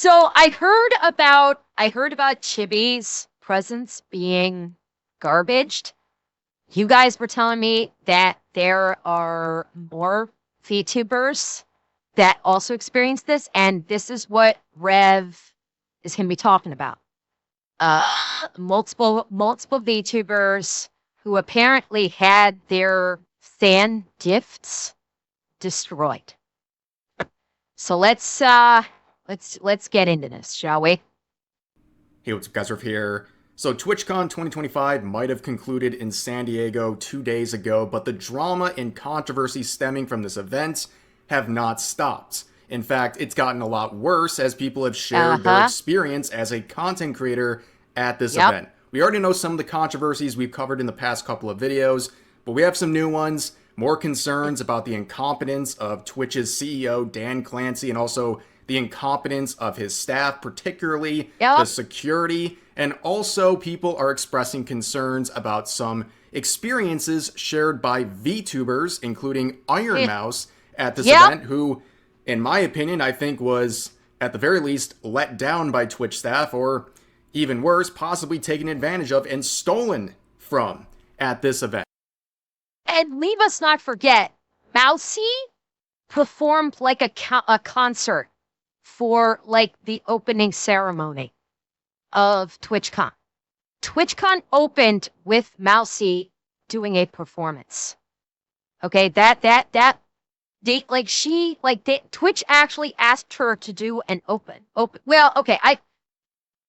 So I heard about Chibi's presence being garbaged. You guys were telling me that there are more VTubers that also experience this, and this is what Rev is going to be talking about. Multiple VTubers who apparently had their fan gifts destroyed. So let's get into this, shall we? Hey, what's up, guys? Rev here. So, TwitchCon 2025 might have concluded in San Diego 2 days ago, but the drama and controversy stemming from this event have not stopped. In fact, it's gotten a lot worse as people have shared their experience as a content creator at this event. We already know some of the controversies we've covered in the past couple of videos, but we have some new ones, more concerns about the incompetence of Twitch's CEO, Dan Clancy, and also the incompetence of his staff, particularly the security, and also people are expressing concerns about some experiences shared by VTubers, including Iron Mouse, at this event, who, in my opinion, I think was, at the very least, let down by Twitch staff, or even worse, possibly taken advantage of and stolen from at this event. And leave us not forget, Mousy performed like a concert for like the opening ceremony of TwitchCon. TwitchCon opened with Mousy doing a performance. Okay, Twitch actually asked her to do an open. Well, okay, I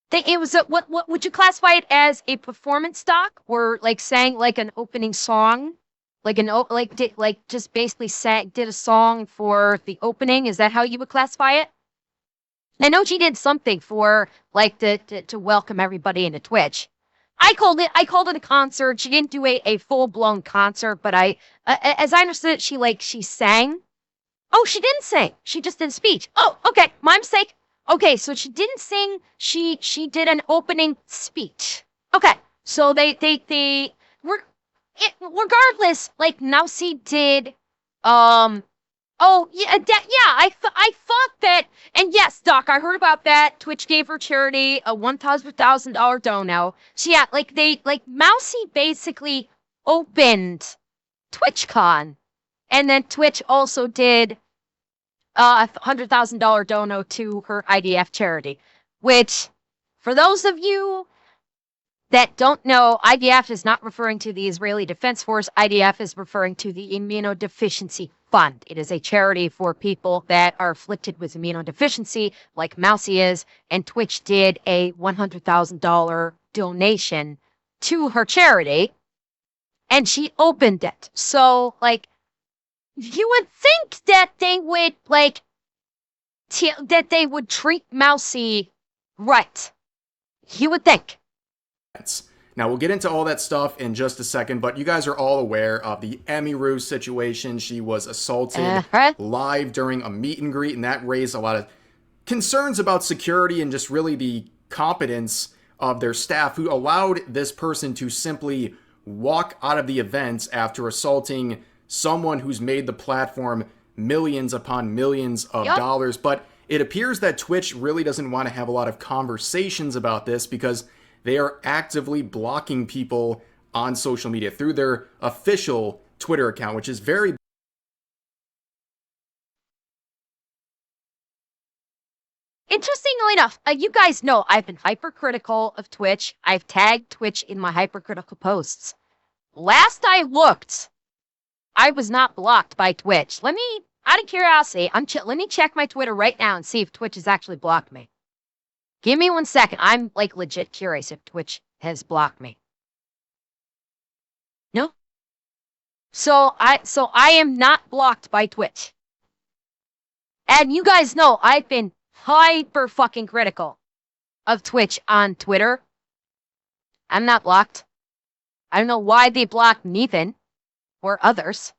think it was what would you classify it as, a performance doc, or like sang like an opening song? Just basically did a song for the opening. Is that how you would classify it? I know she did something for like to welcome everybody into Twitch. I called it a concert. She didn't do a full blown concert, but as I understood it, she sang. Oh, she didn't sing. She just did a speech. Oh, okay, my mistake. Okay, so she didn't sing. She did an opening speech. Okay, so they were. Regardless, like Mousy did, oh yeah, I thought that, and yes, Doc, I heard about that. Twitch gave her charity a $1,000 dono. So yeah, Mousy basically opened TwitchCon, and then Twitch also did a $100,000 dono to her IDF charity, which, for those of you that don't know, IDF is not referring to the Israeli Defense Force. IDF is referring to the Immunodeficiency Fund. It is a charity for people that are afflicted with immunodeficiency, like Mousy is, and Twitch did a $100,000 donation to her charity, and she opened it. So, like, you would think that they would, like, that they would treat Mousy right. You would think. Now, we'll get into all that stuff in just a second, but you guys are all aware of the Emiru situation. She was assaulted live during a meet and greet, and that raised a lot of concerns about security and just really the competence of their staff, who allowed this person to simply walk out of the event after assaulting someone who's made the platform millions upon millions of dollars. But it appears that Twitch really doesn't want to have a lot of conversations about this, because they are actively blocking people on social media through their official Twitter account, which is very... Interestingly enough, you guys know I've been hypercritical of Twitch. I've tagged Twitch in my hypercritical posts. Last I looked, I was not blocked by Twitch. Let me, out of curiosity, let me check my Twitter right now and see if Twitch has actually blocked me. Give me 1 second. I'm like legit curious if Twitch has blocked me. No? So I am not blocked by Twitch. And you guys know I've been hyper fucking critical of Twitch on Twitter. I'm not blocked. I don't know why they blocked Nathan or others.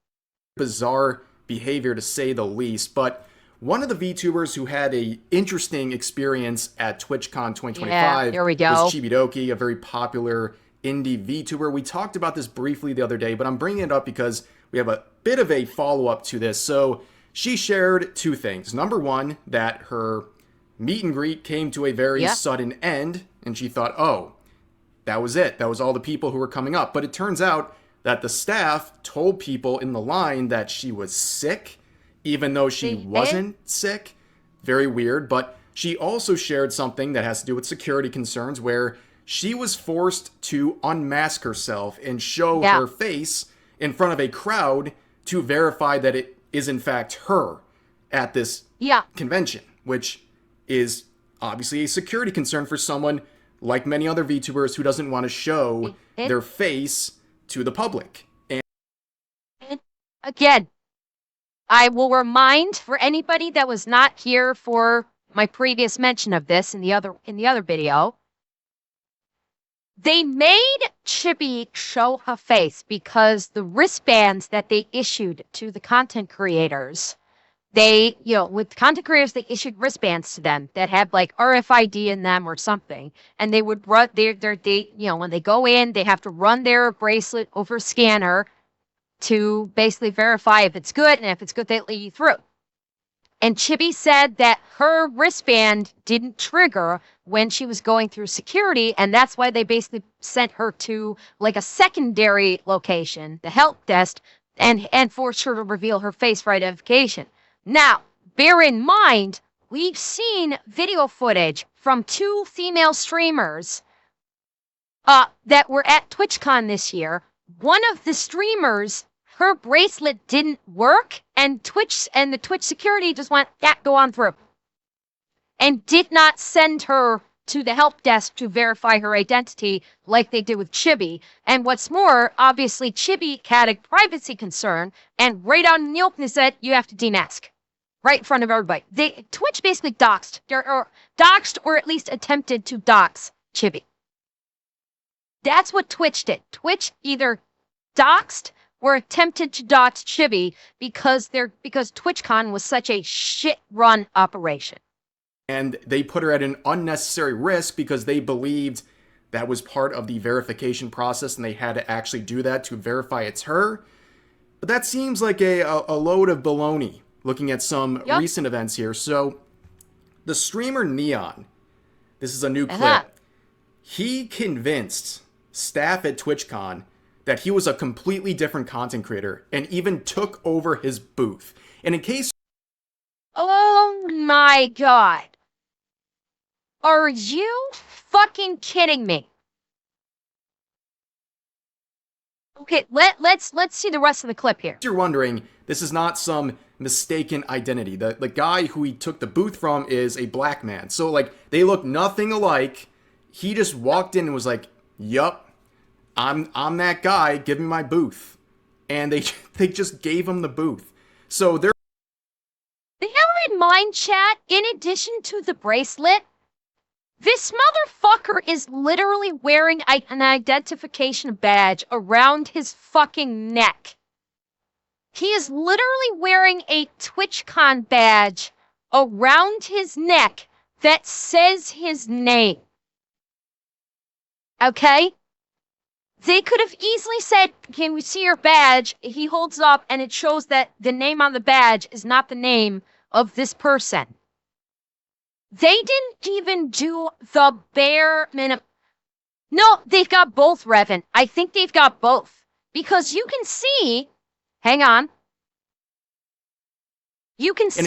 Bizarre behavior, to say the least, but one of the VTubers who had a interesting experience at TwitchCon 2025 was Chibidoki, a very popular indie VTuber. We talked about this briefly the other day, but I'm bringing it up because we have a bit of a follow-up to this. So she shared two things. Number one, that her meet and greet came to a very Yeah. sudden end, and she thought, oh, that was it. That was all the people who were coming up. But it turns out that the staff told people in the line that she was sick, even though she They did? wasn't sick. Very weird. But she also shared something that has to do with security concerns where she was forced to unmask herself and show Yeah. her face in front of a crowd to verify that it is in fact her at this Yeah. convention, which is obviously a security concern for someone like many other VTubers who doesn't want to show their face to the public. And again, I will remind for anybody that was not here for my previous mention of this in the other video, they made Chibi show her face because the wristbands that they issued to the content creators, they, with content creators, they issued wristbands to them that had like RFID in them or something. And they would run when they go in, they have to run their bracelet over scanner to basically verify if it's good. And if it's good, they let you through. And Chibi said that her wristband didn't trigger when she was going through security, and that's why they basically sent her to like a secondary location, the help desk, and forced her to reveal her face for identification. Now, bear in mind, we've seen video footage from 2 female streamers that were at TwitchCon this year. One of the streamers, her bracelet didn't work, and the Twitch security just went, yeah, go on through. And did not send her to the help desk to verify her identity like they did with Chibi. And what's more, obviously Chibi had a privacy concern, and right out in the open said, you have to demask. Right in front of everybody. Twitch basically doxed, or at least attempted to dox Chibi. That's what Twitch did. Twitch either doxed or attempted to dox Chibi because TwitchCon was such a shit-run operation. And they put her at an unnecessary risk because they believed that was part of the verification process and they had to actually do that to verify it's her. But that seems like a load of baloney looking at some recent events here. So the streamer Neon, this is a new clip, he convinced staff at TwitchCon that he was a completely different content creator and even took over his booth. And in case... Oh my god. Are you fucking kidding me? Okay, let's see the rest of the clip here. You're wondering, this is not some mistaken identity. The guy who he took the booth from is a black man. So, like, they look nothing alike. He just walked in and was like, yup, I'm that guy, give me my booth. And they just gave him the booth. So they're... They have in mind, chat, in addition to the bracelet, this motherfucker is literally wearing an identification badge around his fucking neck. He is literally wearing a TwitchCon badge around his neck that says his name. Okay? They could have easily said, can we see your badge? He holds it up and it shows that the name on the badge is not the name of this person. They didn't even do the bare minimum. No, they've got both, Revan. I think they've got both. Because you can see... Hang on. You can see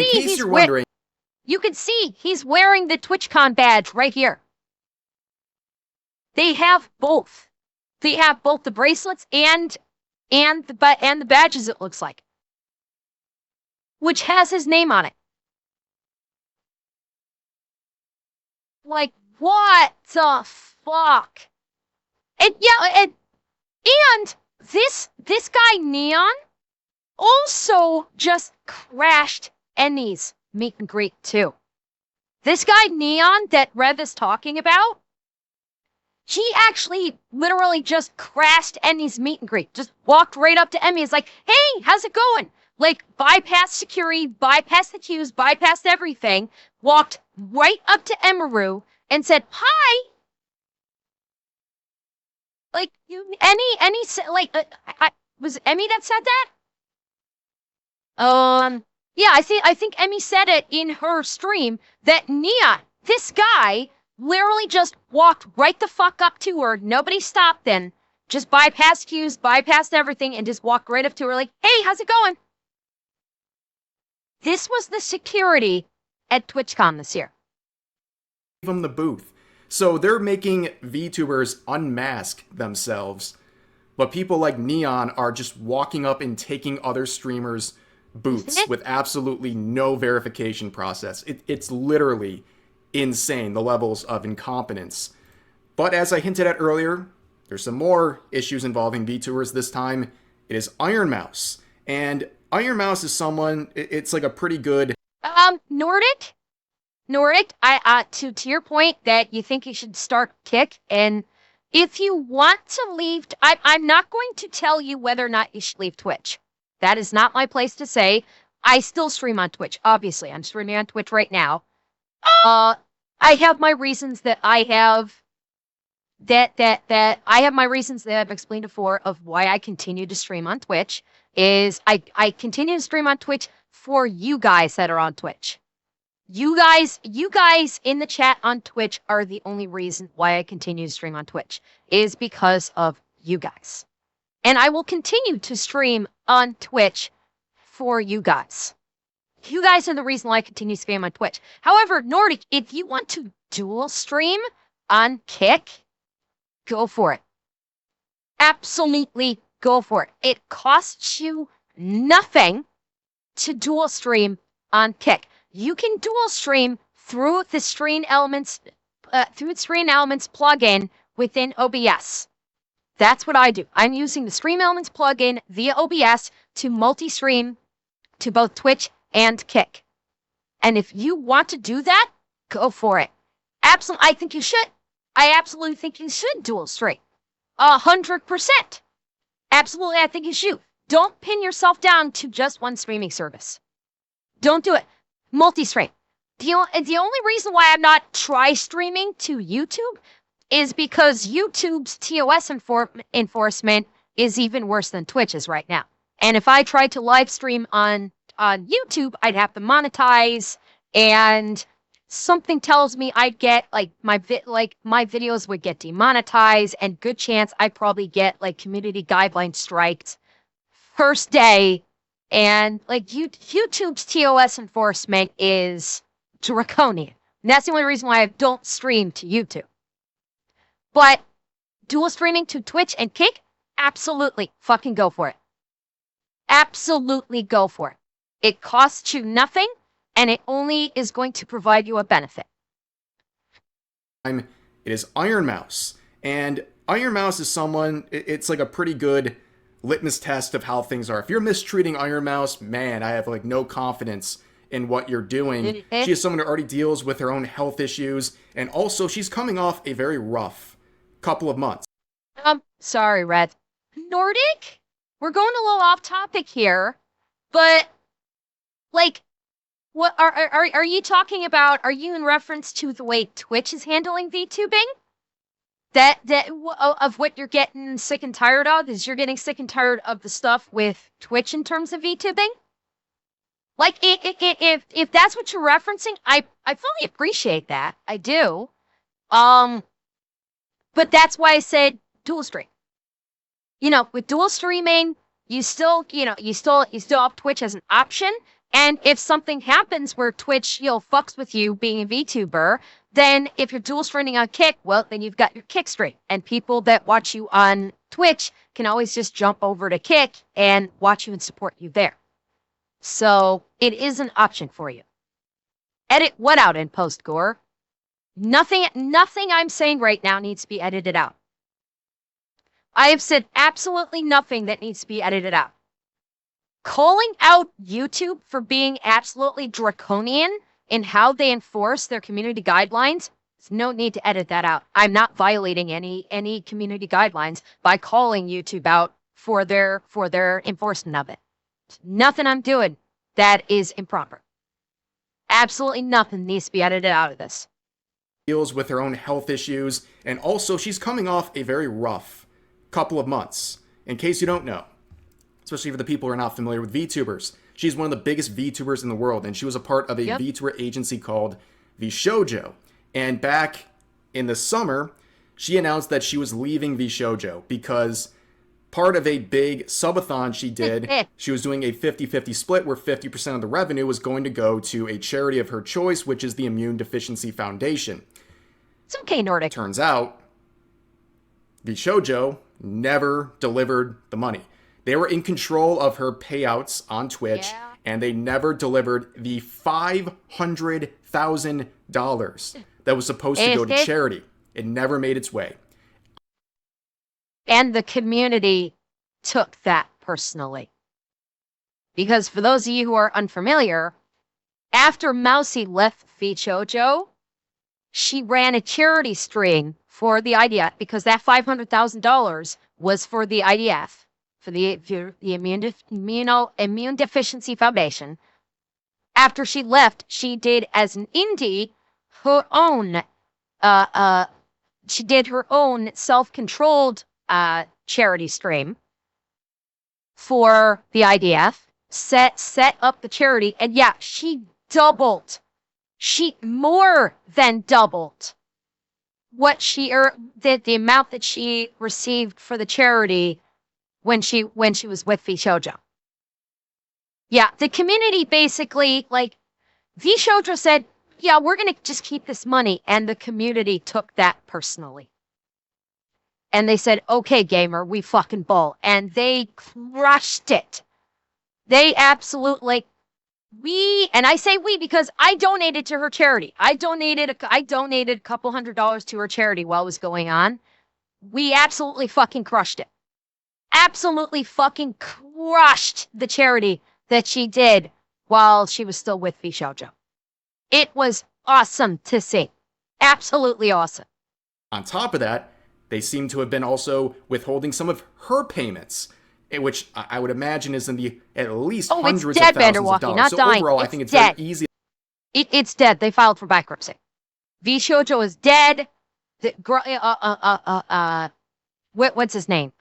you can see he's wearing the TwitchCon badge right here. They have both. They have both the bracelets and the badges, it looks like. Which has his name on it. Like, what the fuck? And yeah, and this guy Neon also just crashed Ennie's meet and greet too. This guy Neon that Rev is talking about, he actually literally just crashed Ennie's meet and greet. Just walked right up to Emmy. Is like, hey, how's it going? Like, bypassed security, bypassed the queues, bypassed everything. Walked right up to Emaru and said, hi. Like, was Emmy that said that? Yeah, I think Emmy said it in her stream that Neon, this guy, literally just walked right the fuck up to her. Nobody stopped then. Just bypassed queues, bypassed everything, and just walked right up to her like, hey, how's it going? This was the security at TwitchCon this year. Them the booth. So they're making VTubers unmask themselves, but people like Neon are just walking up and taking other streamers' booths with absolutely no verification process. It's literally insane, the levels of incompetence. But as I hinted at earlier, there's some more issues involving VTubers this time. It is Iron Mouse. And Iron Mouse is someone, it's like a pretty good... Nordic, to your point that you think you should start Kick, and if you want to leave, I'm not going to tell you whether or not you should leave Twitch. That is not my place to say. I still stream on Twitch, obviously. I'm streaming on Twitch right now. I have my reasons that I have I have my reasons that I've explained before of why I continue to stream on Twitch. Is I continue to stream on Twitch for you guys that are on Twitch. You guys in the chat on Twitch are the only reason why I continue to stream on Twitch, is because of you guys. And I will continue to stream on Twitch for you guys. You guys are the reason why I continue to stream on Twitch. However, Nordic, if you want to dual stream on Kick, go for it. Absolutely go for it. It costs you nothing to dual stream on Kick. You can dual stream through the Stream Elements plugin within OBS. That's what I do. I'm using the Stream Elements plugin via OBS to multi-stream to both Twitch and Kick. And if you want to do that, go for it. Absolutely, I think you should. I absolutely think you should dual stream. 100%. Absolutely, I think you should. Don't pin yourself down to just one streaming service. Don't do it. Multi-stream. The only reason why I'm not streaming to YouTube is because YouTube's TOS enforcement is even worse than Twitch's right now. And if I tried to live stream on YouTube, I'd have to monetize, and something tells me I'd get my videos would get demonetized, and good chance I'd probably get community guideline striked first day. And YouTube's TOS enforcement is draconian. And that's the only reason why I don't stream to YouTube. But dual streaming to Twitch and Kick, absolutely fucking go for it. Absolutely go for it. It costs you nothing, and it only is going to provide you a benefit. It is Iron Mouse. And Iron Mouse is someone, it's like a pretty good litmus test of how things are. If you're mistreating Iron Mouse, man, I have no confidence in what you're doing. She is someone who already deals with her own health issues, and also she's coming off a very rough couple of months. Sorry, Red. Nordic? We're going a little off topic here, but what are you talking about? Are you in reference to the way Twitch is handling VTubing? Of what you're getting sick and tired of is you're getting sick and tired of the stuff with Twitch in terms of VTubing? If that's what you're referencing, I fully appreciate that. I do. But that's why I said dual stream. With dual streaming, you still have Twitch as an option. And if something happens where Twitch, fucks with you being a VTuber, then if you're dual streaming on Kick, well, then you've got your Kick stream. And people that watch you on Twitch can always just jump over to Kick and watch you and support you there. So it is an option for you. Edit what out in post, Gore? Nothing I'm saying right now needs to be edited out. I have said absolutely nothing that needs to be edited out. Calling out YouTube for being absolutely draconian in how they enforce their community guidelines, there's no need to edit that out. I'm not violating any community guidelines by calling YouTube out for their enforcement of it. There's nothing I'm doing that is improper. Absolutely nothing needs to be edited out of this. Deals with her own health issues, and also she's coming off a very rough couple of months. In case you don't know, especially for the people who are not familiar with VTubers, She's one of the biggest VTubers in the world, and she was a part of a VTuber agency called VShojo. And back in the summer, she announced that she was leaving VShojo because part of a big subathon she did, she was doing a 50-50 split where 50% of the revenue was going to go to a charity of her choice, which is the Immune Deficiency Foundation. It's okay, Nordic. Turns out, VShojo never delivered the money. They were in control of her payouts on Twitch, and they never delivered the $500,000 that was supposed to go to charity. It never made its way. And the community took that personally. Because for those of you who are unfamiliar, after Mousy left VTuber, she ran a charity string for the IDF because that $500,000 was for the IDF, for the Immune Deficiency Foundation. After she left, she did as an indie her own, she did her own self-controlled charity stream for the IDF, set up the charity, and yeah, she doubled. She more than doubled what she the amount that she received for the charity when she was with VShojo. Yeah, the community basically, like, VShojo said, yeah, we're going to just keep this money, and the community took that personally. And they said, okay, gamer, we fucking ball. And they crushed it. They absolutely, and I say we because I donated to her charity. I donated a couple $100 to her charity while it was going on. We absolutely fucking crushed it. Absolutely fucking crushed the charity that she did while she was still with VShojo. It was awesome to see. Absolutely awesome. On top of that, they seem to have been also withholding some of her payments, which I would imagine is in the at least hundreds of thousands of dollars. Not so dying. overall, I think it's very easy. It's dead. They filed for bankruptcy. VShojo is dead. What's his name?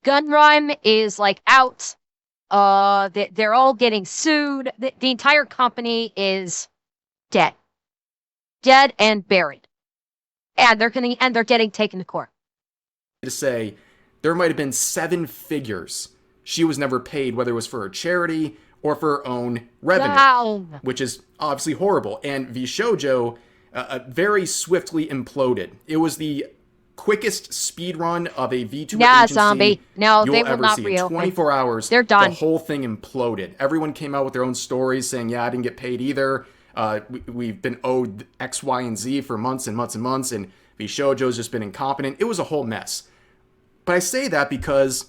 Gunrhyme is like out. They're all getting sued. The entire company is dead and buried, and they're getting taken to court. To say there might have been 7 figures she was never paid, whether it was for her charity or for her own revenue, which is obviously horrible. And VShojo very swiftly imploded. It was the quickest speed run of a VTuber agency zombie. No, you'll they will ever not see. reopen. In 24 hours, they're done. The whole thing imploded. Everyone came out with their own stories saying, yeah, I didn't get paid either. We've been owed X, Y, and Z for months and months and months, and VShojo's just been incompetent. It was a whole mess. But I say that because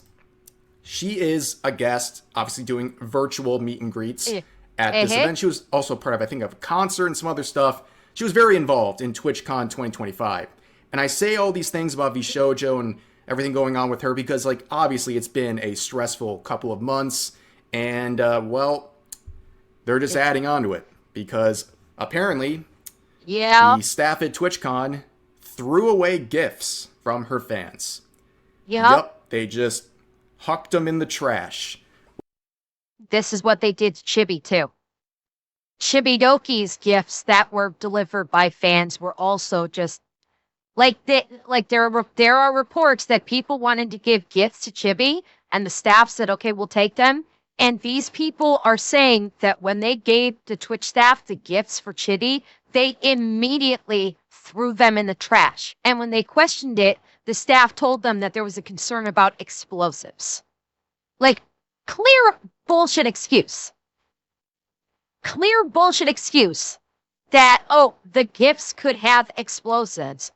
she is a guest, obviously doing virtual meet and greets at this event. She was also part of, I think, a concert and some other stuff. She was very involved in TwitchCon 2025. And I say all these things about VShojo and everything going on with her because, like, obviously it's been a stressful couple of months. And, well, they're just adding on to it because apparently the staff at TwitchCon threw away gifts from her fans. Yep, they just hucked them in the trash. This is what they did to Chibi, too. Chibidoki's gifts that were delivered by fans were also just there are reports that people wanted to give gifts to Chibi, and the staff said, okay, we'll take them. And these people are saying that when they gave the Twitch staff the gifts for Chibi, they immediately threw them in the trash. And when they questioned it, the staff told them that there was a concern about explosives. Like, clear bullshit excuse. Clear bullshit excuse that, oh, the gifts could have explosives,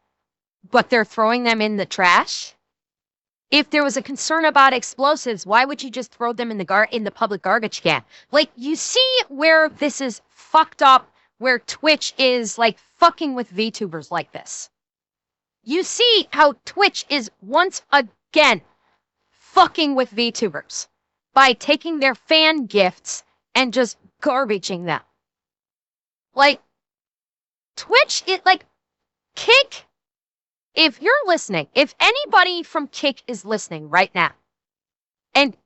but they're throwing them in the trash? If there was a concern about explosives, why would you just throw them in the public garbage can? Like, you see where this is fucked up, where Twitch is, like, fucking with VTubers like this. You see how Twitch is once again fucking with VTubers by taking their fan gifts and just garbaging them. Like, Twitch, Kick, if you're listening, if anybody from Kick is listening right now, and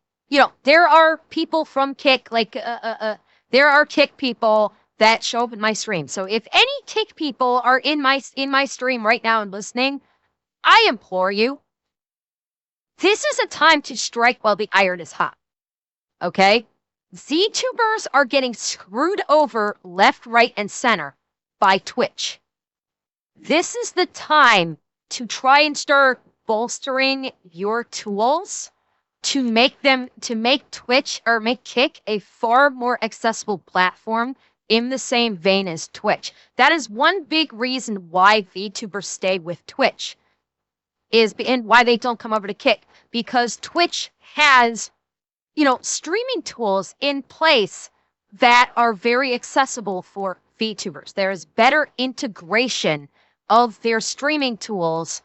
there are people from Kick, there are Kick people that show up in my stream. So if any Kick people are in my stream right now and listening, I implore you, this is a time to strike while the iron is hot. Okay? VTubers are getting screwed over left, right, and center by Twitch. This is the time to try and start bolstering your tools to make Twitch or make Kick a far more accessible platform in the same vein as Twitch. That is one big reason why VTubers stay with Twitch, and why they don't come over to Kick, because Twitch has, streaming tools in place that are very accessible for VTubers. There is better integration of their streaming tools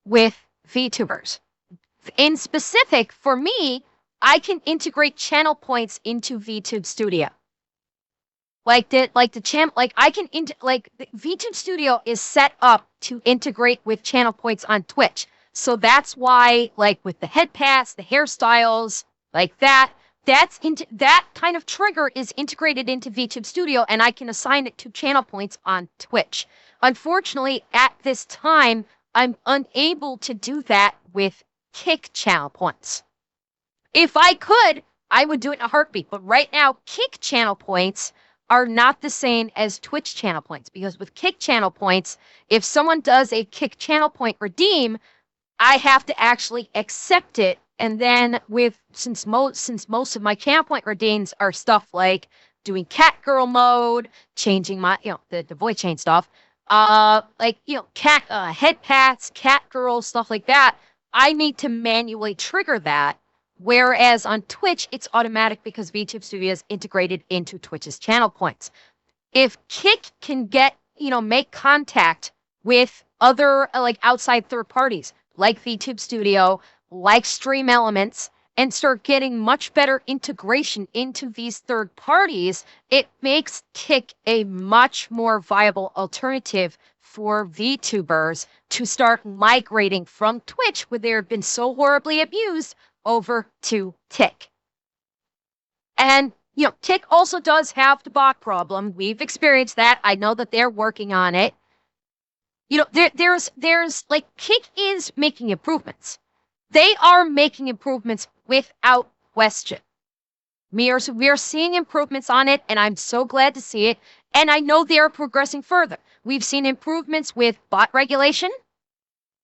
with VTubers. In specific, for me, I can integrate channel points into VTube Studio. The VTube Studio is set up to integrate with channel points on Twitch. So that's why, with the head pass, the hairstyles, that kind of trigger is integrated into VTube Studio, and I can assign it to channel points on Twitch. Unfortunately, at this time, I'm unable to do that with Kick channel points. If I could, I would do it in a heartbeat. But right now, Kick channel points are not the same as Twitch channel points, because with Kick channel points, if someone does a Kick channel point redeem, I have to actually accept it. And then since most of my channel point redeems are stuff like doing cat girl mode, changing my, the voice chain stuff, cat head pats, cat girl, stuff like that, I need to manually trigger that. Whereas on Twitch, it's automatic because VTube Studio is integrated into Twitch's channel points. If Kick can make contact with other outside third parties like VTube Studio, like Stream Elements, and start getting much better integration into these third parties, it makes Kick a much more viable alternative for VTubers to start migrating from Twitch, where they've been so horribly abused, over to Kick. And, Kick also does have the bot problem. We've experienced that. I know that they're working on it. There's Kick is making improvements. They are making improvements without question. We are seeing improvements on it, and I'm so glad to see it. And I know they are progressing further. We've seen improvements with bot regulation.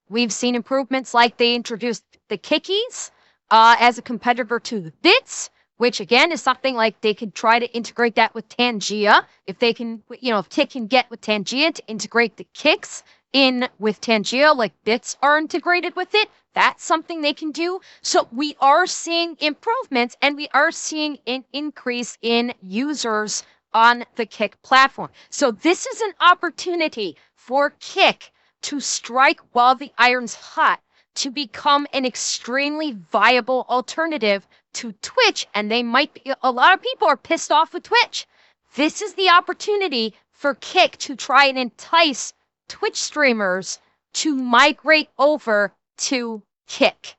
We've seen improvements like they introduced the Kickies as a competitor to the Bits, which again is something like they could try to integrate that with Tangia. If they can, if Kick can get with Tangia to integrate the Kicks in with Tangia, like Bits are integrated with it, that's something they can do. So we are seeing improvements, and we are seeing an increase in users on the Kick platform. So this is an opportunity for Kick to strike while the iron's hot, to become an extremely viable alternative to Twitch. And a lot of people are pissed off with Twitch. This is the opportunity for Kick to try and entice Twitch streamers to migrate over to Kick,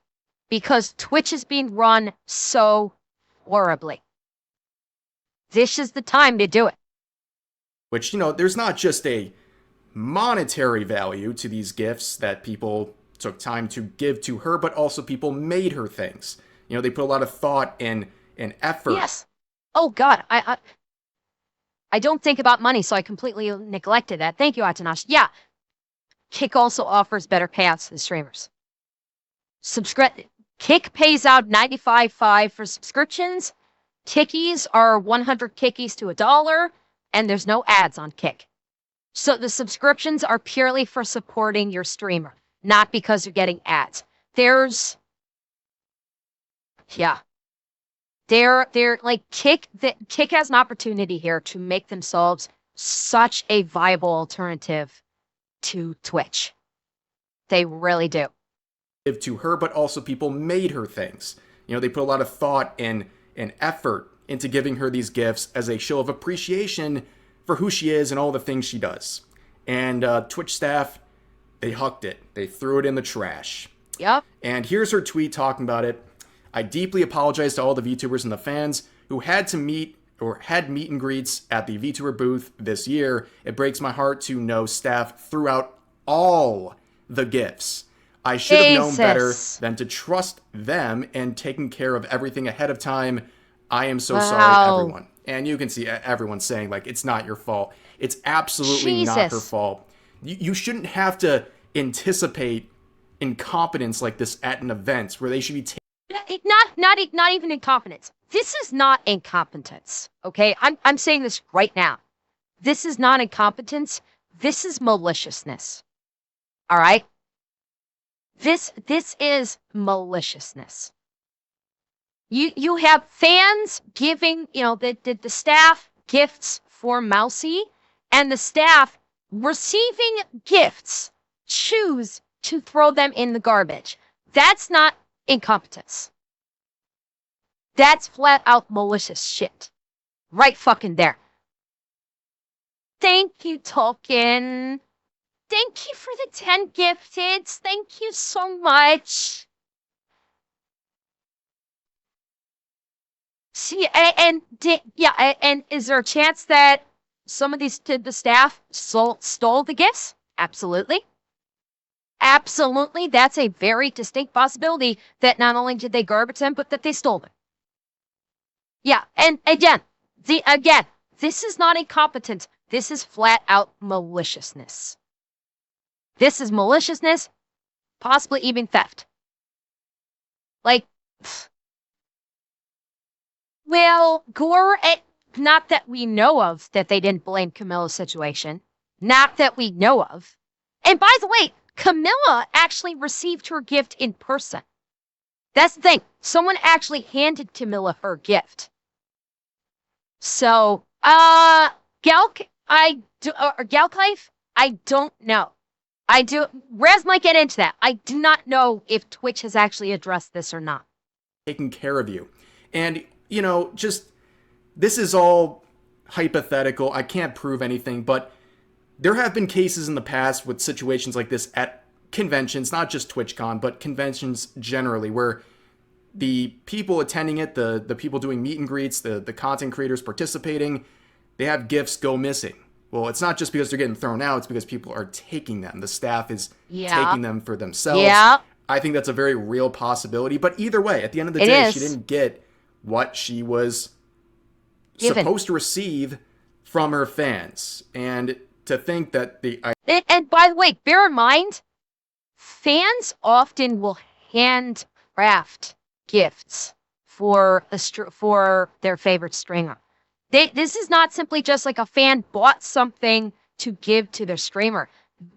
because Twitch is being run so horribly. This is the time to do it. Which, there's not just a monetary value to these gifts that people took time to give to her, but also people made her things. They put a lot of thought and effort. Yes. Oh God, I don't think about money, so I completely neglected that. Thank you, Atanash. Yeah. Kick also offers better payouts to the streamers. Kick pays out $95.5 for subscriptions. Kickies are 100 kickies to $1, and there's no ads on Kick. So the subscriptions are purely for supporting your streamer, not because you're getting ads. They're Kick has an opportunity here to make themselves such a viable alternative to Twitch. They really do. Give to her, but also people made her things. They put a lot of thought and effort into giving her these gifts as a show of appreciation for who she is and all the things she does. And Twitch staff, they hucked it. They threw it in the trash. Yep. And here's her tweet talking about it. I deeply apologize to all the VTubers and the fans who had to meet or had meet and greets at the VTuber booth this year. It breaks my heart to know staff threw out all the gifts. I should have known better than to trust them and taking care of everything ahead of time. I am so sorry, everyone. And you can see everyone saying, like, it's not your fault. It's absolutely not her fault. You shouldn't have to anticipate incompetence like this at an event where they should be not even incompetence. This is not incompetence. Okay, I'm saying this right now. This is not incompetence. This is maliciousness. All right. This is maliciousness. You have fans giving, the staff gifts for Mousey, and the staff receiving gifts choose to throw them in the garbage. That's not incompetence. That's flat out malicious shit. Right fucking there. Thank you, Tolkien. Thank you for the 10 gifteds. Thank you so much. See, and is there a chance that some of the staff stole the gifts? Absolutely. Absolutely. That's a very distinct possibility that not only did they garbage them, but that they stole them. Yeah, and again, this is not incompetence. This is flat out maliciousness. This is maliciousness, possibly even theft. Like, well, Gore, not that we know of that they didn't blame Camilla's situation. Not that we know of. And by the way, Camilla actually received her gift in person. That's the thing. Someone actually handed Camilla her gift. So, Galklife, I don't know. Raz might get into that. I do not know if Twitch has actually addressed this or not. Taking care of you. And, this is all hypothetical. I can't prove anything, but there have been cases in the past with situations like this at conventions, not just TwitchCon, but conventions generally, where the people attending it, the people doing meet and greets, the content creators participating, they have gifts go missing. Well, it's not just because they're getting thrown out, it's because people are taking them. The staff is taking them for themselves. Yeah. I think that's a very real possibility. But either way, at the end of the day, she didn't get what she was supposed to receive from her fans. And to think that And by the way, bear in mind, fans often will handcraft gifts for their favorite streamer. This is not simply just like a fan bought something to give to their streamer.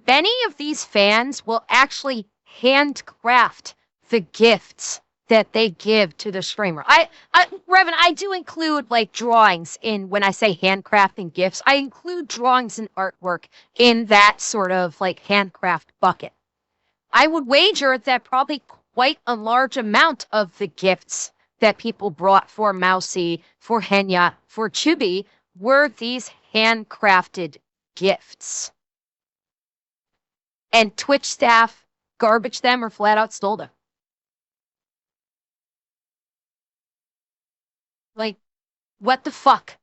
Many of these fans will actually handcraft the gifts that they give to the streamer. Revan, I do include like drawings in when I say handcrafting gifts. I include drawings and artwork in that sort of like handcraft bucket. I would wager that probably quite a large amount of the gifts that people brought for Mousey, for Henya, for Chibi were these handcrafted gifts. And Twitch staff garbaged them or flat out stole them. Like, what the fuck?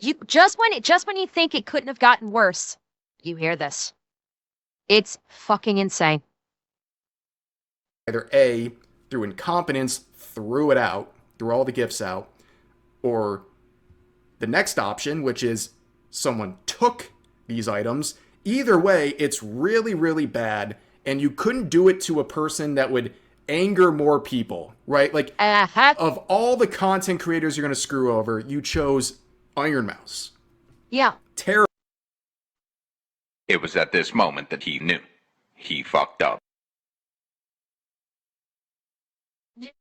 You just when you think it couldn't have gotten worse, you hear this. It's fucking insane. Either A, through incompetence, threw all the gifts out, or the next option, which is someone took these items. Either way, it's really, really bad, and you couldn't do it to a person that would anger more people, right? Like, of all the content creators you're going to screw over, you chose Iron Mouse. Yeah. Terrible. It was at this moment that he knew. He fucked up.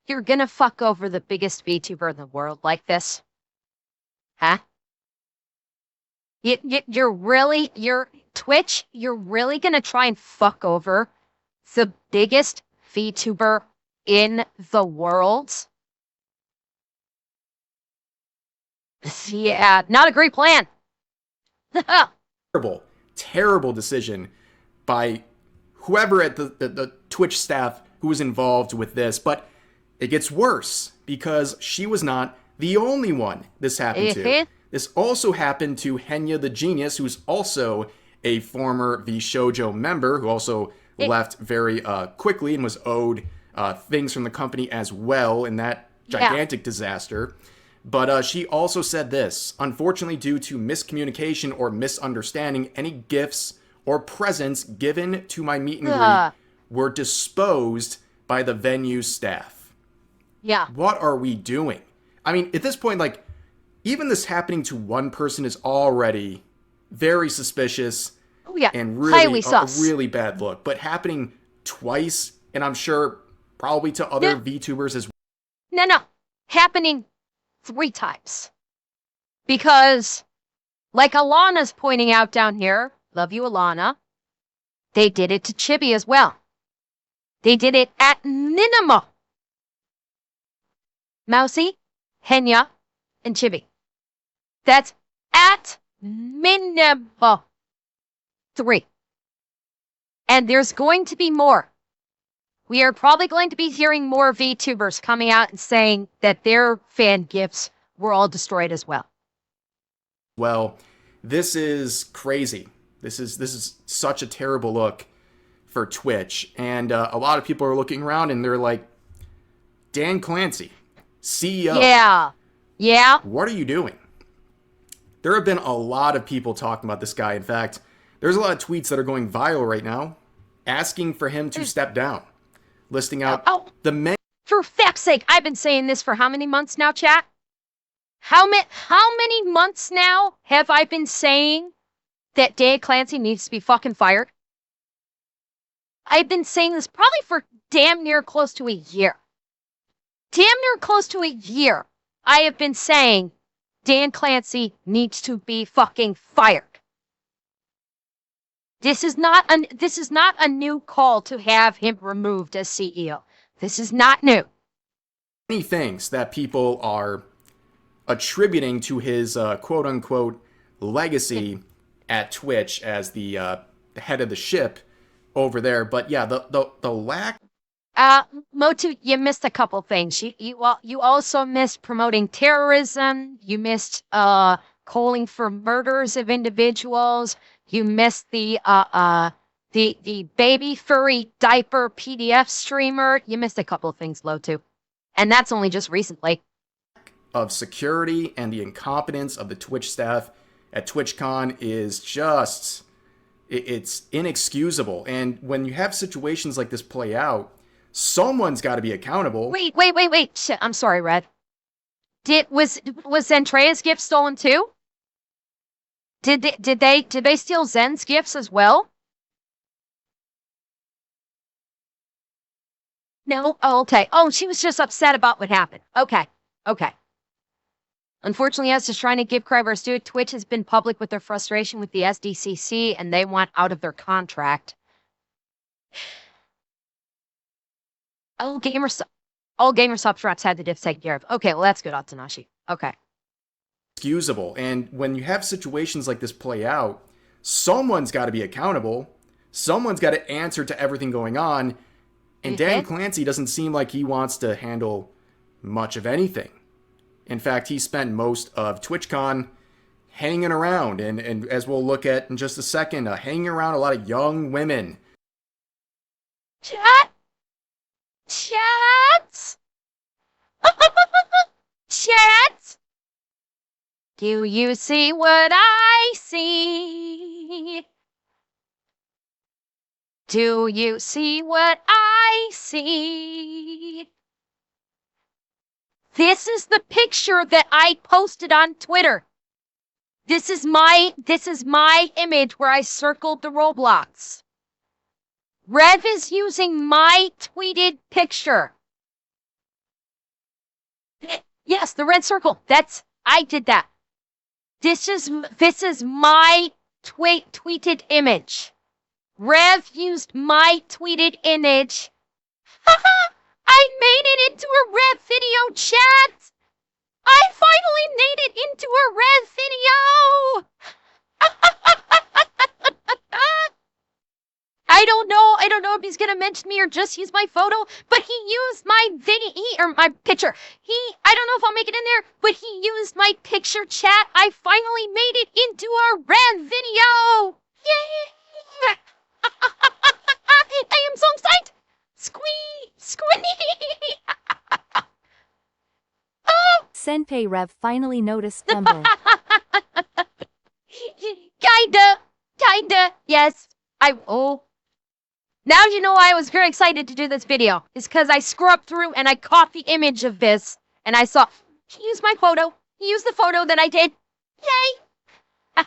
You're gonna fuck over the biggest VTuber in the world like this? Huh? You're Twitch, you're really gonna try and fuck over the biggest VTuber in the world? Yeah, not a great plan. Terrible decision by whoever at the Twitch staff who was involved with this. But It gets worse because she was not the only one this happened to. This also happened to Henya the Genius, who's also a former VShojo member, who also left very quickly and was owed things from the company as well in that gigantic disaster. But she also said this: unfortunately, due to miscommunication or misunderstanding, any gifts or presents given to my meet and greet were disposed by the venue staff. Yeah. What are we doing? I mean, at this point, like, even this happening to one person is already very suspicious. Oh, yeah. And really highly sus. A really bad look. But happening twice, and I'm sure probably to other VTubers as well. No. Happening 3 times. Because, like Alana's pointing out down here, love you, Alana, they did it to Chibi as well. They did it at minimum. Mousy, Henya, and Chibi. That's at minimum 3. And there's going to be more. We are probably going to be hearing more VTubers coming out and saying that their fan gifts were all destroyed as well. Well, this is crazy. This is such a terrible look for Twitch. And a lot of people are looking around and they're like, Dan Clancy, CEO. Yeah. What are you doing? There have been a lot of people talking about this guy. In fact, there's a lot of tweets that are going viral right now asking for him to step down, listing out the many. For fuck's sake, I've been saying this for how many months now, chat? How many months now have I been saying that Dan Clancy needs to be fucking fired? I've been saying this probably for damn near close to a year. I have been saying Dan Clancy needs to be fucking fired. This is not a new call to have him removed as CEO. This is not new. Many things that people are attributing to his quote unquote legacy at Twitch as the head of the ship over there. But yeah, the lack. Motu, you missed a couple things. You also missed promoting terrorism. You missed calling for murders of individuals. You missed the baby furry diaper PDF streamer. You missed a couple of things, Lotu. And that's only just recently. Of security and the incompetence of the Twitch staff at TwitchCon is just, it's inexcusable. And when you have situations like this play out, someone's got to be accountable. Wait. Shit, I'm sorry, Red. Was Zentrea's gift stolen too? Did they steal Zen's gifts as well? No? Oh, okay. Oh, she was just upset about what happened. Okay. Unfortunately, as just trying to give Cryverse due, Twitch has been public with their frustration with the SDCC, and they want out of their contract. All GamerSoft reps had the diff taken care of. Okay, well, that's good, Atanashi. Okay. Excusable. And when you have situations like this play out, someone's got to be accountable. Someone's got to answer to everything going on. And Dan Clancy doesn't seem like he wants to handle much of anything. In fact, he spent most of TwitchCon hanging around, and as we'll look at in just a second, hanging around a lot of young women. Chat! Do you see what I see? Do you see what I see? This is the picture that I posted on Twitter. This is my image where I circled the Roblox. Rev is using my tweeted picture. Yes, the red circle. I did that. This is my tweeted image. Rev used my tweeted image. I made it into a Rev video, chat. I finally made it into a Rev video. I don't know. I don't know if he's gonna mention me or just use my photo, but he used my video or my picture. I don't know if I'll make it in there, but he used my picture chat. I finally made it into our rant video. Yay! I am so excited. Squinty. Oh! Senpei Rev finally noticed Bumble. Kinda. Yes. Now you know why I was very excited to do this video. It's because I scrubbed through and I caught the image of this, and I saw he used my photo. He used the photo that I did. Yay!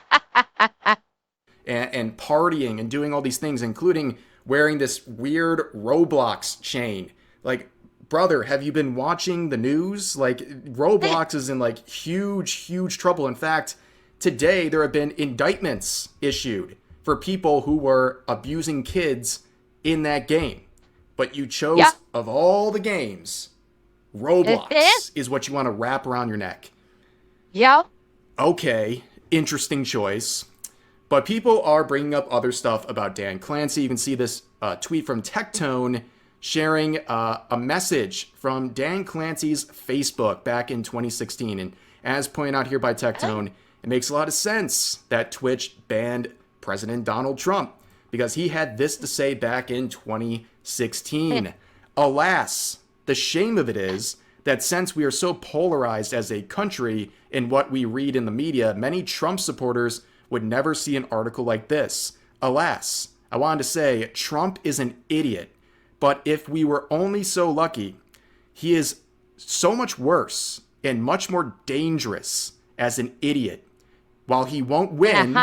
And partying and doing all these things, including wearing this weird Roblox chain. Like, brother, have you been watching the news? Like, Roblox is in, like, huge trouble. In fact, today there have been indictments issued for people who were abusing kids in that game. But you chose, of all the games, Roblox is what you want to wrap around your neck. Yeah. Okay, interesting choice. But people are bringing up other stuff about Dan Clancy. You can see this tweet from Tectone sharing a message from Dan Clancy's Facebook back in 2016. And as pointed out here by Tectone, it makes a lot of sense that Twitch banned President Donald Trump because he had this to say back in 2016. Alas, the shame of it is that since we are so polarized as a country in what we read in the media, many Trump supporters would never see an article like this. Alas, I wanted to say Trump is an idiot, but if we were only so lucky, he is so much worse and much more dangerous as an idiot. While he won't win,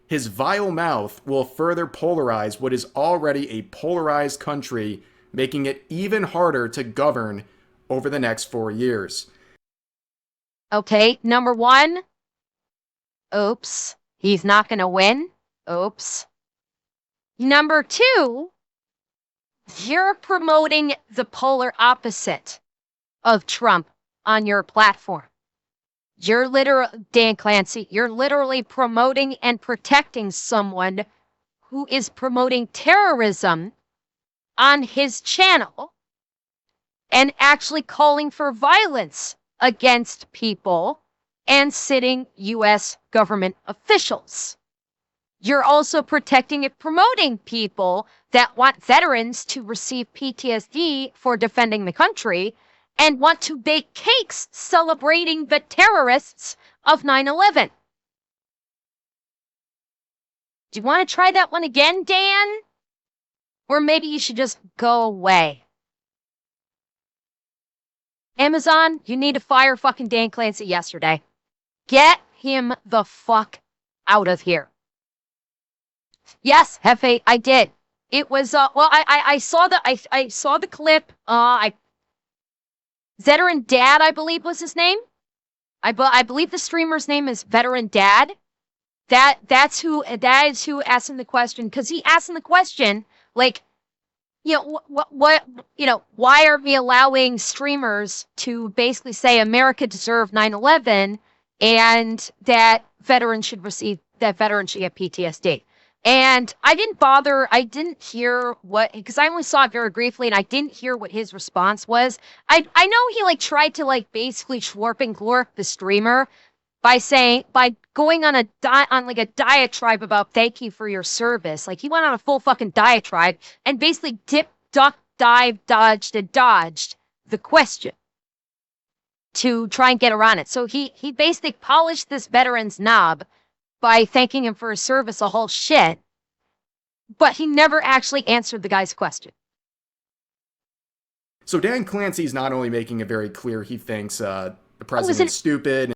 his vile mouth will further polarize what is already a polarized country, making it even harder to govern over the next 4 years. Okay, number one. Oops. He's not going to win. Oops. Number two, you're promoting the polar opposite of Trump on your platform. You're Dan Clancy, you're literally promoting and protecting someone who is promoting terrorism on his channel and actually calling for violence against people and sitting U.S. government officials. You're also protecting and promoting people that want veterans to receive PTSD for defending the country and want to bake cakes celebrating the terrorists of 9/11. Do you want to try that one again, Dan? Or maybe you should just go away. Amazon, you need to fire fucking Dan Clancy yesterday. Get him the fuck out of here. Yes, Hefe, I did. It was I saw the clip. Veteran Dad, I believe was his name. I believe the streamer's name is Veteran Dad. That is who asked him the question, because he asked him the question like, you know, what why are we allowing streamers to basically say America deserved 9/11 and that veterans should get PTSD? And I didn't hear because I only saw it very briefly and I didn't hear what his response was. I know he tried to basically schwarp and glorp the streamer by going on a diatribe about thank you for your service. He went on a full fucking diatribe and basically duck, dive, dodged the question to try and get around it. So he basically polished this veteran's knob by thanking him for his service a whole shit, but he never actually answered the guy's question. So Dan Clancy's not only making it very clear he thinks the president's stupid.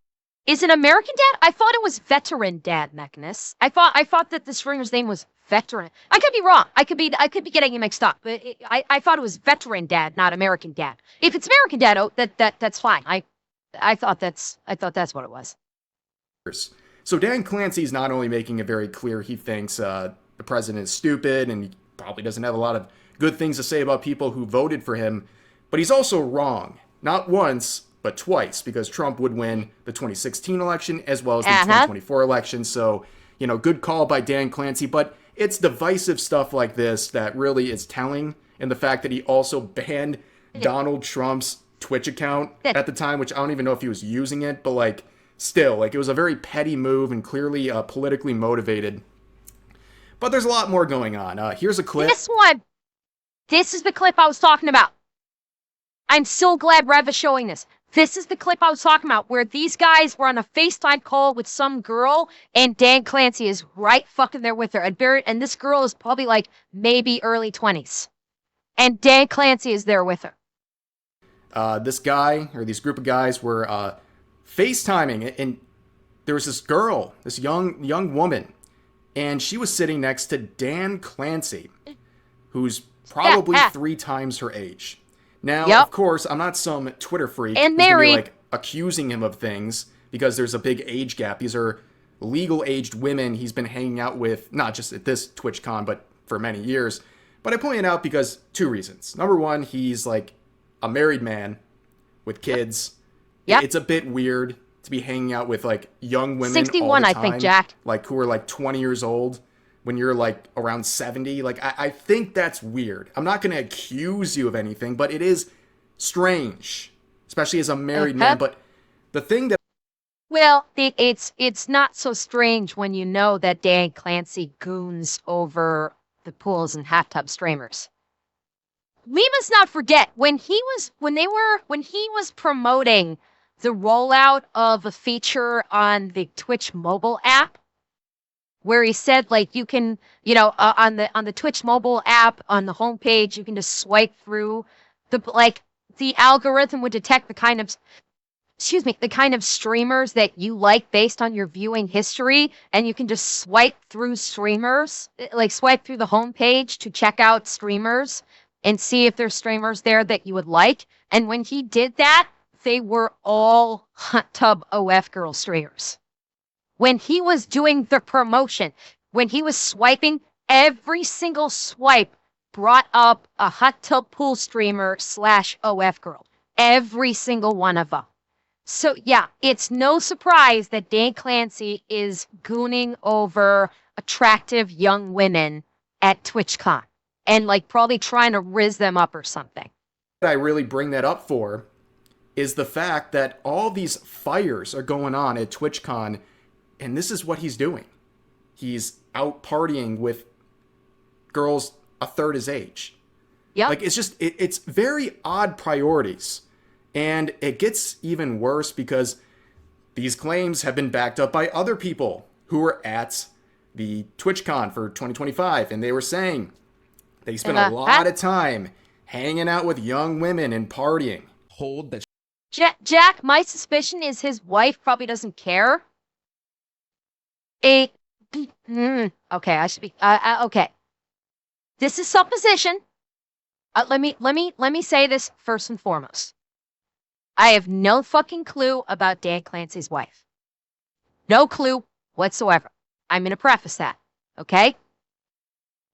Is it American Dad? I thought it was Veteran Dad, Mechanist. I thought that the stringer's name was Veteran. I could be wrong. I could be getting it mixed up. But I thought it was Veteran Dad, not American Dad. If it's American Dad, that's fine. I thought that's what it was. So Dan Clancy's not only making it very clear he thinks the president is stupid and he probably doesn't have a lot of good things to say about people who voted for him, but he's also wrong. Not once, but twice, because Trump would win the 2016 election as well as the 2024 election. So, good call by Dan Clancy. But it's divisive stuff like this that really is telling, and the fact that he also banned Donald Trump's Twitch account at the time, which I don't even know if he was using it, but like still, like it was a very petty move and clearly politically motivated. But there's a lot more going on. Here's a clip. This one. This is the clip I was talking about. I'm so glad Rev is showing this. This is the clip I was talking about where these guys were on a FaceTime call with some girl and Dan Clancy is right fucking there with her. And this girl is probably like maybe early 20s. And Dan Clancy is there with her. This guy, or these group of guys, were FaceTiming, and there was this girl, this young woman, and she was sitting next to Dan Clancy, who's probably 3 times her age. Now, of course, I'm not some Twitter freak and who's married. gonna be like accusing him of things because there's a big age gap. These are legal aged women he's been hanging out with, not just at this TwitchCon, but for many years. But I point it out because 2 reasons. Number one, he's like a married man with kids. Yep. It's a bit weird to be hanging out with like young women 61, all the time, I think, Jack. like who are like 20 years old when you're like around 70. Like I think that's weird. I'm not going to accuse you of anything, but it is strange, especially as a married man. But the thing that Well, it's not so strange when you know that Dan Clancy goons over the pools and hot tub streamers. We must not forget when he was promoting the rollout of a feature on the Twitch mobile app, where he said like you can, on the Twitch mobile app on the homepage, you can just swipe through the algorithm would detect the kind of streamers that you like based on your viewing history, and you can just swipe through streamers, like swipe through the homepage to check out streamers and see if there's streamers there that you would like. And when he did that, they were all hot tub OF girl streamers. When he was doing the promotion, when he was swiping, every single swipe brought up a hot tub pool streamer / OF girl. Every single one of them. So yeah, it's no surprise that Dan Clancy is gooning over attractive young women at TwitchCon and like probably trying to riz them up or something. I really bring that up for is the fact that all these fires are going on at TwitchCon, and this is what he's doing. He's out partying with girls a third his age. Yeah. Like it's very odd priorities. And it gets even worse because these claims have been backed up by other people who were at the TwitchCon for 2025, and they were saying they spent a lot of time hanging out with young women and partying. Hold that. Jack, my suspicion is his wife probably doesn't care. Okay, I should be. Okay, this is supposition. Let me say this first and foremost. I have no fucking clue about Dan Clancy's wife. No clue whatsoever. I'm going to preface that, okay?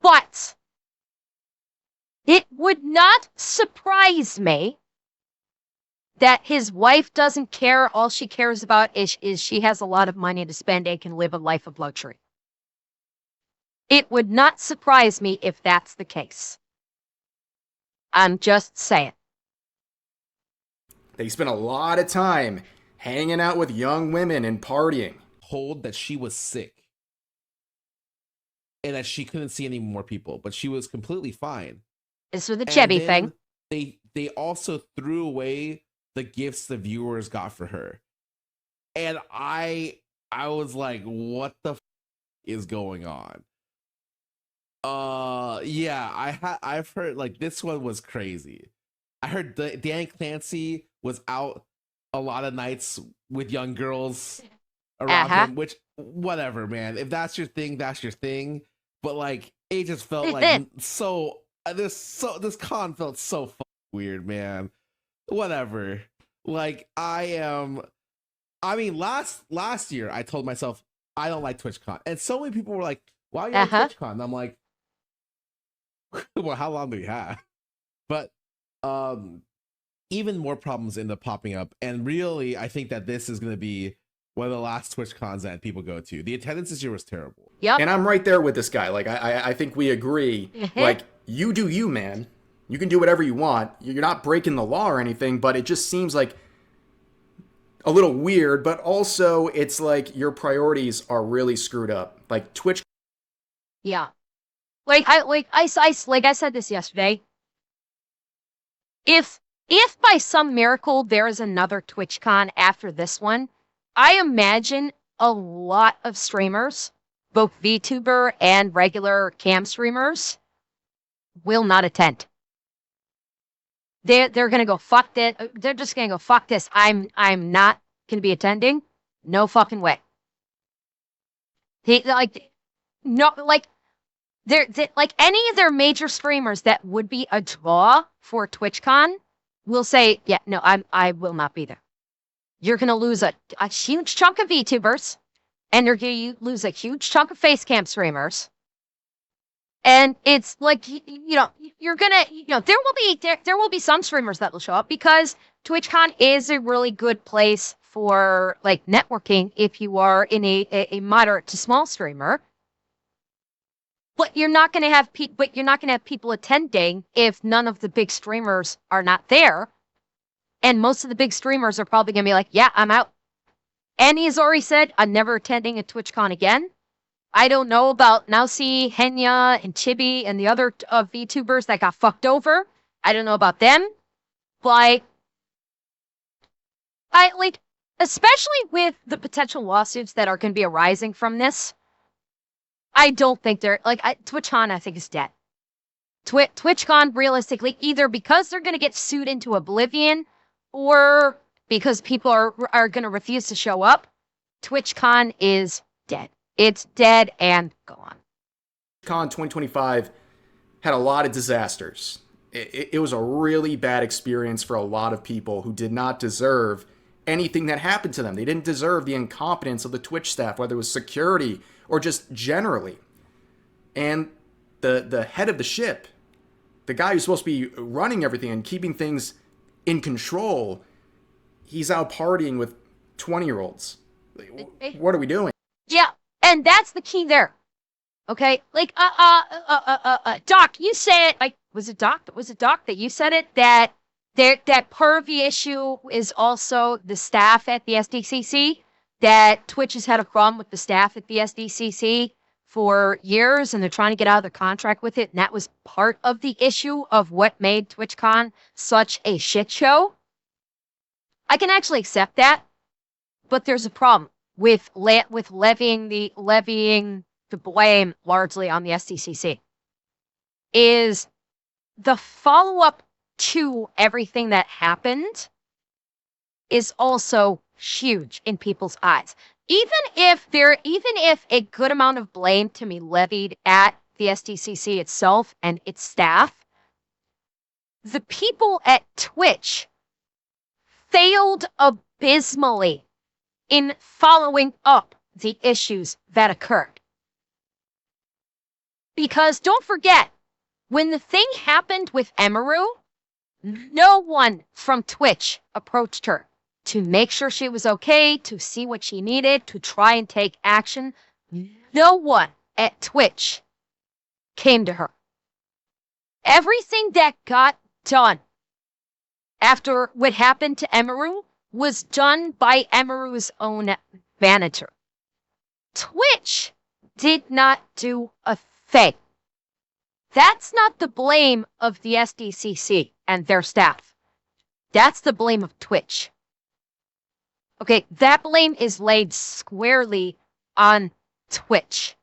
But it would not surprise me that his wife doesn't care. All she cares about is she has a lot of money to spend and can live a life of luxury. It would not surprise me if that's the case. I'm just saying. They spent a lot of time hanging out with young women and partying. Hold that she was sick and that she couldn't see any more people, but she was completely fine. This was the Chevy thing. They also threw away the gifts the viewers got for her, and I was like, what the is going on? Yeah, I've heard like this one was crazy. I heard Dan Clancy was out a lot of nights with young girls around him, which whatever, man. If that's your thing, that's your thing. But like, it just felt like this con felt so fucking weird, man. Whatever. Like I mean, last year I told myself I don't like TwitchCon, and so many people were like, "Why you like TwitchCon?" And I'm like, well, how long do we have? But even more problems end up popping up, and really I think that this is going to be one of the last Twitch cons that people go to. The attendance this year was terrible. Yep. And I'm right there with this guy. Like, I think we agree. Like, you do you, man. You can do whatever you want. You're not breaking the law or anything, but it just seems like a little weird. But also, it's like your priorities are really screwed up. Like, Twitch. Yeah. Like I said this yesterday. If by some miracle there is another TwitchCon after this one, I imagine a lot of streamers, both VTuber and regular cam streamers, will not attend. They're gonna go fuck this. They're just gonna go fuck this. I'm not gonna be attending. No fucking way. They're like any of their major streamers that would be a draw for TwitchCon will say, yeah, no, I will not be there. You're gonna lose a huge chunk of VTubers, and you're gonna lose a huge chunk of facecam streamers. And it's like, you're gonna, there will be some streamers that will show up because TwitchCon is a really good place for like networking if you are in a moderate to small streamer. But you're not gonna have people attending if none of the big streamers are not there. And most of the big streamers are probably gonna be like, yeah, I'm out. And he's already said, I'm never attending a TwitchCon again. I don't know about Nausi, Henya, and Chibi, and the other VTubers that got fucked over. I don't know about them. But especially with the potential lawsuits that are going to be arising from this, I don't think they're, TwitchCon I think is dead. TwitchCon, realistically, either because they're going to get sued into oblivion, or because people are going to refuse to show up, TwitchCon is dead. It's dead and gone. Con 2025 had a lot of disasters. It was a really bad experience for a lot of people who did not deserve anything that happened to them. They didn't deserve the incompetence of the Twitch staff, whether it was security or just generally. And the head of the ship, the guy who's supposed to be running everything and keeping things in control, he's out partying with 20-year-olds. What are we doing? Yeah. And that's the key there. Okay? Doc, you said, was it Doc that you said it? That part of the issue is also the staff at the SDCC, that Twitch has had a problem with the staff at the SDCC for years, and they're trying to get out of their contract with it, and that was part of the issue of what made TwitchCon such a shit show. I can actually accept that, but there's a problem with levying the blame largely on the SDCC. Is the follow-up to everything that happened is also huge in people's eyes. Even if a good amount of blame to be levied at the SDCC itself and its staff, the people at Twitch failed abysmally in following up the issues that occurred. Because don't forget, when the thing happened with Emaru, no one from Twitch approached her to make sure she was okay, to see what she needed, to try and take action. No one at Twitch came to her. Everything that got done after what happened to Emaru was done by Emaru's own manager. Twitch did not do a thing. That's not the blame of the SDCC and their staff. That's the blame of Twitch. Okay, that blame is laid squarely on Twitch.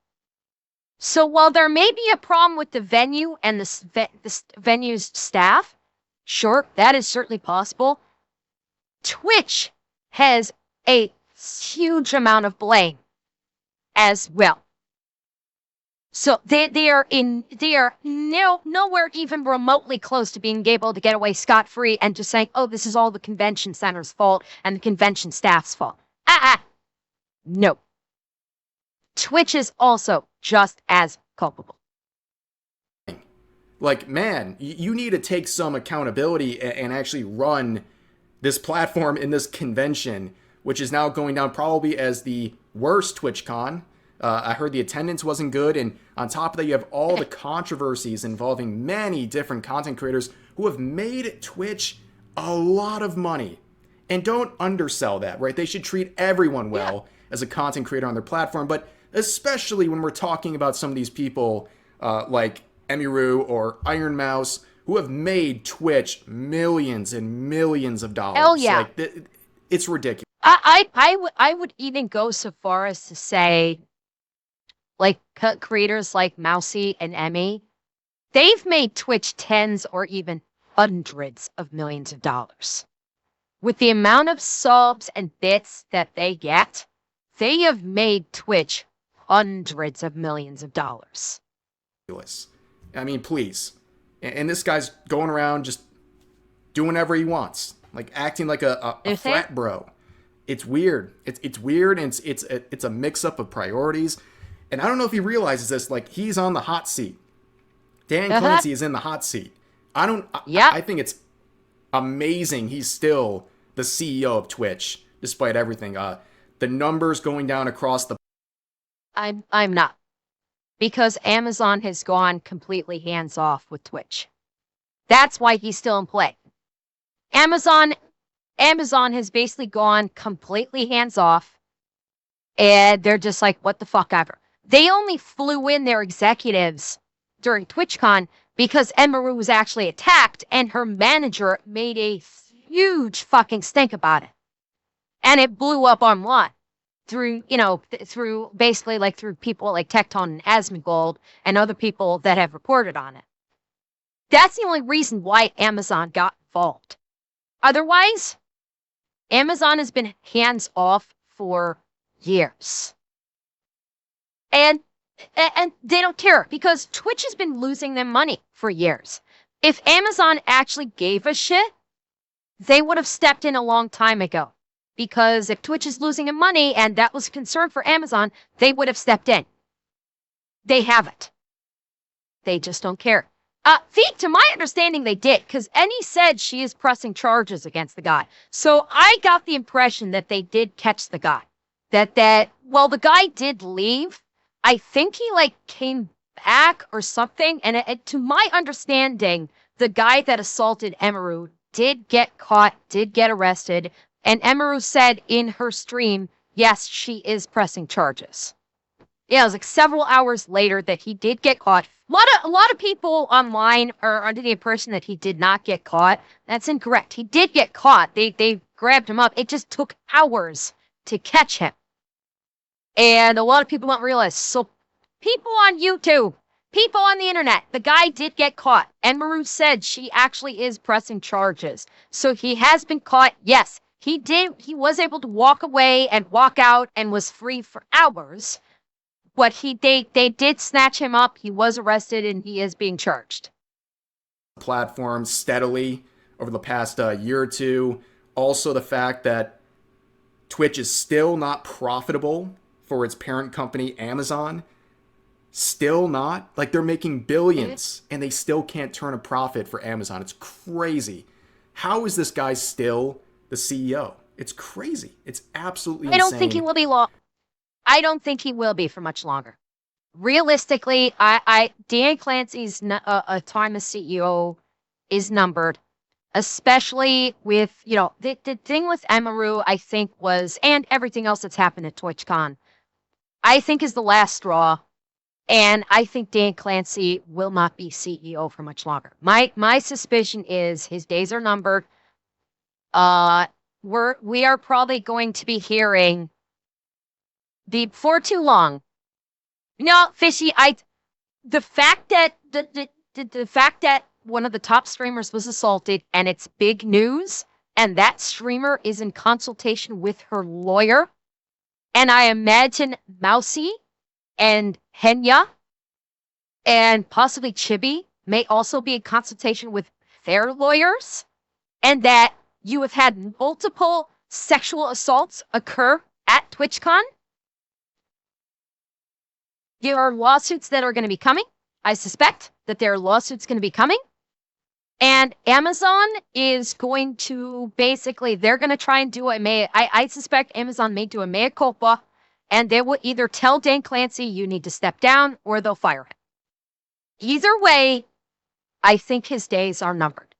So while there may be a problem with the venue and the venue's staff, sure, that is certainly possible. Twitch has a huge amount of blame as well. So they are nowhere even remotely close to being able to get away scot-free and just saying, oh, this is all the convention center's fault and the convention staff's fault. No. Twitch is also just as culpable. Like, man, you need to take some accountability and actually run this platform in this convention which is now going down probably as the worst TwitchCon. I heard the attendance wasn't good, and on top of that, you have all the controversies involving many different content creators who have made Twitch a lot of money. And don't undersell that, right? They should treat everyone well as a content creator on their platform, but especially when we're talking about some of these people like Emiru or Iron Mouse, who have made Twitch millions and millions of dollars. Hell yeah. Like, it's ridiculous. I would even go so far as to say, like, creators like Mousey and Emmy, they've made Twitch tens or even hundreds of millions of dollars. With the amount of subs and bits that they get, they have made Twitch hundreds of millions of dollars. I mean, please. And this guy's going around just doing whatever he wants, like acting like a frat bro. It's weird. It's weird, and it's a mix-up of priorities. And I don't know if he realizes this, like, he's on the hot seat. Dan Clancy is in the hot seat. I think it's amazing he's still the CEO of Twitch, despite everything. The numbers going down across the... I'm not. Because Amazon has gone completely hands-off with Twitch. That's why he's still in play. Amazon has basically gone completely hands-off, and they're just like, what the fuck ever. They only flew in their executives during TwitchCon because Emiru was actually attacked, and her manager made a huge fucking stink about it. And it blew up online. Through basically like through people like Tecton and Asmongold and other people that have reported on it. That's the only reason why Amazon got involved. Otherwise, Amazon has been hands off for years. And they don't care because Twitch has been losing them money for years. If Amazon actually gave a shit, they would have stepped in a long time ago. Because if Twitch is losing them money and that was a concern for Amazon, they would have stepped in. They haven't. They just don't care. To my understanding, they did, because Annie said she is pressing charges against the guy. So I got the impression that they did catch the guy. Well, the guy did leave. I think he, came back or something. And to my understanding, the guy that assaulted Emiru did get caught, did get arrested. And Emiru said in her stream, yes, she is pressing charges. Yeah, it was like several hours later that he did get caught. A lot of people online are under the impression that he did not get caught. That's incorrect. He did get caught. They grabbed him up. It just took hours to catch him. And a lot of people don't realize. So people on YouTube, people on the internet, the guy did get caught. Emiru said she actually is pressing charges. So he has been caught, yes. He was able to walk away and walk out and was free for hours. But they did snatch him up. He was arrested and he is being charged. Platform steadily over the past year or two. Also the fact that Twitch is still not profitable for its parent company, Amazon. Still not. Like, they're making billions and they still can't turn a profit for Amazon. It's crazy. How is this guy still the CEO? It's crazy. It's absolutely insane. I don't think he will be I don't think he will be for much longer. Realistically, Dan Clancy's time as CEO is numbered, especially with, the thing with Emiru, I think was, and everything else that's happened at TwitchCon, I think is the last straw. And I think Dan Clancy will not be CEO for much longer. My suspicion is his days are numbered. We are probably going to be hearing before too long. Fishy, the fact that the fact that one of the top streamers was assaulted and it's big news, and that streamer is in consultation with her lawyer, and I imagine Mousey and Henya and possibly Chibi may also be in consultation with their lawyers, and that you have had multiple sexual assaults occur at TwitchCon. There are lawsuits that are going to be coming. I suspect that there are lawsuits going to be coming. And Amazon is going to basically, they're going to try and do I suspect Amazon may do a mea culpa, and they will either tell Dan Clancy, you need to step down, or they'll fire him. Either way, I think his days are numbered.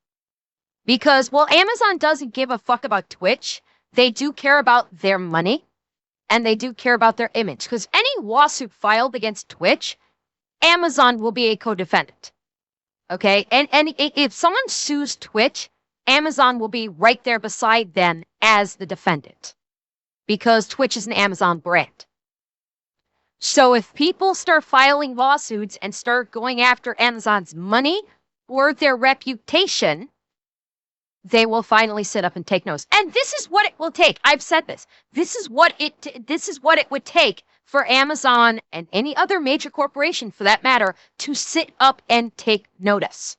Because, well, Amazon doesn't give a fuck about Twitch. They do care about their money, and they do care about their image. Because any lawsuit filed against Twitch, Amazon will be a co-defendant. Okay? And if someone sues Twitch, Amazon will be right there beside them as the defendant. Because Twitch is an Amazon brand. So if people start filing lawsuits and start going after Amazon's money or their reputation, they will finally sit up and take notice. And this is what it will take. I've said this. This is what it would take for Amazon and any other major corporation, for that matter, to sit up and take notice.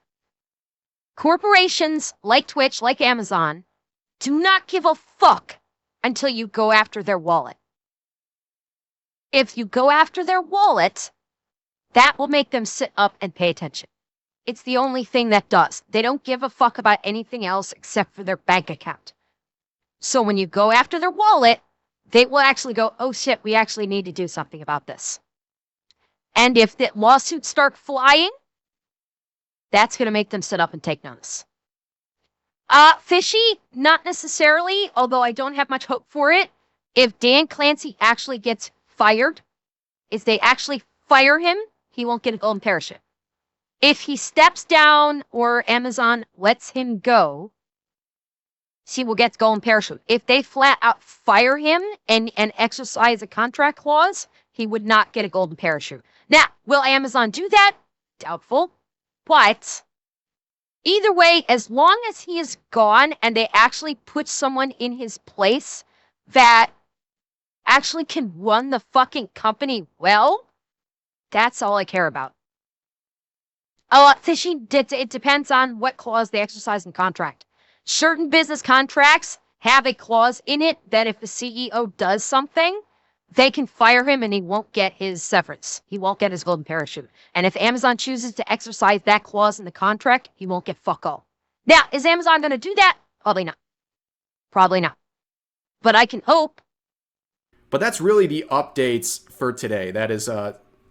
Corporations like Twitch, like Amazon, do not give a fuck until you go after their wallet. If you go after their wallet, that will make them sit up and pay attention. It's the only thing that does. They don't give a fuck about anything else except for their bank account. So when you go after their wallet, they will actually go, oh shit, we actually need to do something about this. And if the lawsuits start flying, that's going to make them sit up and take notice. Fishy, not necessarily, although I don't have much hope for it. If Dan Clancy actually gets fired, if they actually fire him, he won't get a golden parachute. If he steps down or Amazon lets him go, he will get golden parachute. If they flat out fire him and exercise a contract clause, he would not get a golden parachute. Now, will Amazon do that? Doubtful. But either way, as long as he is gone and they actually put someone in his place that actually can run the fucking company well, that's all I care about. Fishy, it depends on what clause they exercise in contract. Certain business contracts have a clause in it that if the CEO does something, they can fire him and he won't get his severance. He won't get his golden parachute. And if Amazon chooses to exercise that clause in the contract, he won't get fuck all. Now, is Amazon going to do that? Probably not. Probably not. But I can hope. But that's really the updates for today. That is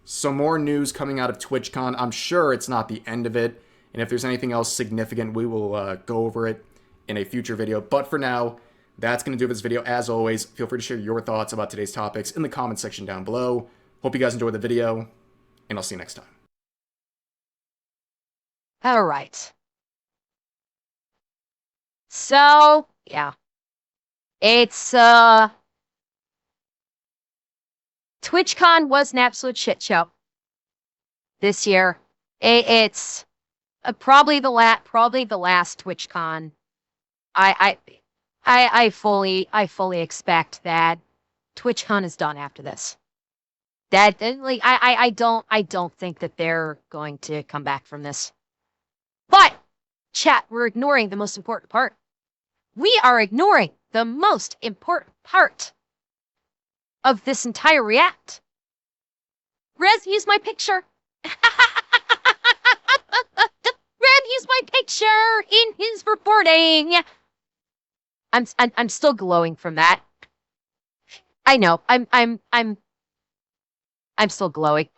some more news coming out of TwitchCon. I'm sure it's not the end of it. And if there's anything else significant, we will go over it in a future video. But for now, that's going to do it for this video. As always, feel free to share your thoughts about today's topics in the comment section down below. Hope you guys enjoyed the video, and I'll see you next time. All right. So, yeah. It's, TwitchCon was an absolute shit show this year. It's probably the last TwitchCon. I fully expect that TwitchCon is done after this. That like I don't think that they're going to come back from this. But chat, we're ignoring the most important part. We are ignoring the most important part of this entire react. Rez used my picture. Red used my picture in his reporting. I'm still glowing from that. I know. I'm still glowing.